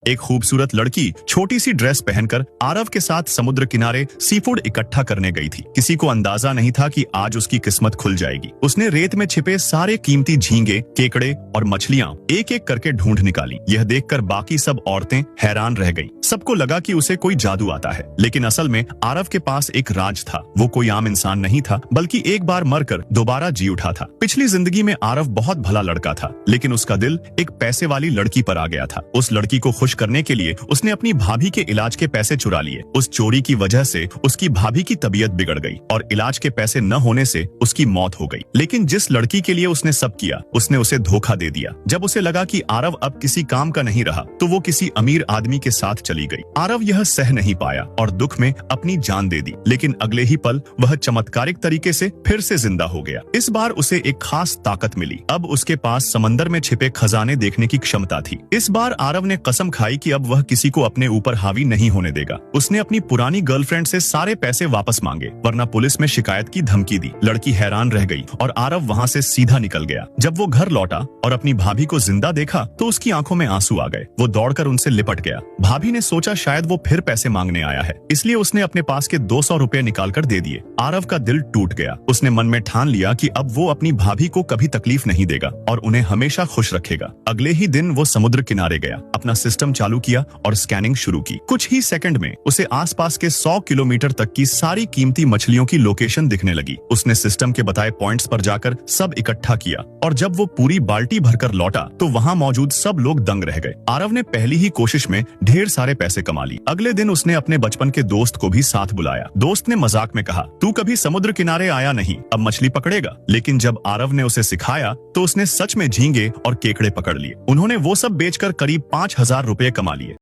एक खूबसूरत लड़की छोटी सी ड्रेस पहनकर आरव के साथ समुद्र किनारे सीफूड इकट्ठा करने गई थी। किसी को अंदाजा नहीं था कि आज उसकी किस्मत खुल जाएगी। उसने रेत में छिपे सारे कीमती झींगे, केकड़े और मछलियां एक एक करके ढूंढ निकाली। यह देखकर बाकी सब औरतें हैरान रह गईं। सबको लगा कि उसे कोई जादू आता है, लेकिन असल में आरव के पास एक राज था। वो कोई आम इंसान नहीं था, बल्कि एक बार मरकर दोबारा जी उठा था। पिछली जिंदगी में आरव बहुत भला लड़का था, लेकिन उसका दिल एक पैसे वाली लड़की पर आ गया था। उस लड़की को खुश करने के लिए उसने अपनी भाभी के इलाज के पैसे चुरा लिए। उस चोरी की वजह से उसकी भाभी की तबीयत बिगड़ गई और इलाज के पैसे न होने से उसकी मौत हो गई। लेकिन जिस लड़की के लिए उसने सब किया, उसने उसे धोखा दे दिया। जब उसे लगा कि आरव अब किसी काम का नहीं रहा, तो वो किसी अमीर आदमी के साथ चली गई। आरव यह सह नहीं पाया और दुख में अपनी जान दे दी, लेकिन अगले ही पल वह चमत्कारिक तरीके से फिर से जिंदा हो गया। इस बार उसे एक खास ताकत मिली। अब उसके पास समंदर में छिपे खजाने देखने की क्षमता थी। इस बार आरव ने कसम खाई कि अब वह किसी को अपने ऊपर हावी नहीं होने देगा। उसने अपनी पुरानी गर्लफ्रेंड से सारे पैसे वापस मांगे, वरना पुलिस में शिकायत की धमकी दी। लड़की हैरान रह गई और आरव वहाँ से सीधा निकल गया। जब वो घर लौटा और अपनी भाभी को जिंदा देखा, तो उसकी आंखों में आंसू आ गए। वो दौड़कर उनसे लिपट गया। भाभी ने सोचा शायद वो फिर पैसे मांगने आया है, इसलिए उसने अपने पास के 200 रुपए निकालकर दे दिए। आरव का दिल टूट गया। उसने मन में ठान लिया कि अब वो अपनी भाभी को कभी तकलीफ नहीं देगा और उन्हें हमेशा खुश रखेगा। अगले ही दिन वो समुद्र किनारे गया, अपना सिस्टम चालू किया और स्कैनिंग शुरू की। कुछ ही सेकंड में उसे आसपास के 100 किलोमीटर तक की सारी कीमती मछलियों की लोकेशन दिखने लगी। उसने सिस्टम के बताए पॉइंट्स पर जाकर सब इकट्ठा किया और जब वो पूरी बाल्टी भरकर लौटा, तो वहाँ मौजूद सब लोग दंग रह गए। आरव ने पहली ही कोशिश में ढेर सारे पैसे कमा लिए। अगले दिन उसने अपने बचपन के दोस्त को भी साथ बुलाया। दोस्त ने मजाक में कहा, तू कभी समुद्र किनारे आया नहीं, अब मछली पकड़ेगा। लेकिन जब आरव ने उसे सिखाया, तो उसने सच में झींगे और केकड़े पकड़ लिए। उन्होंने वो सब बेचकर करीब 5000 रुपए कमा लिए।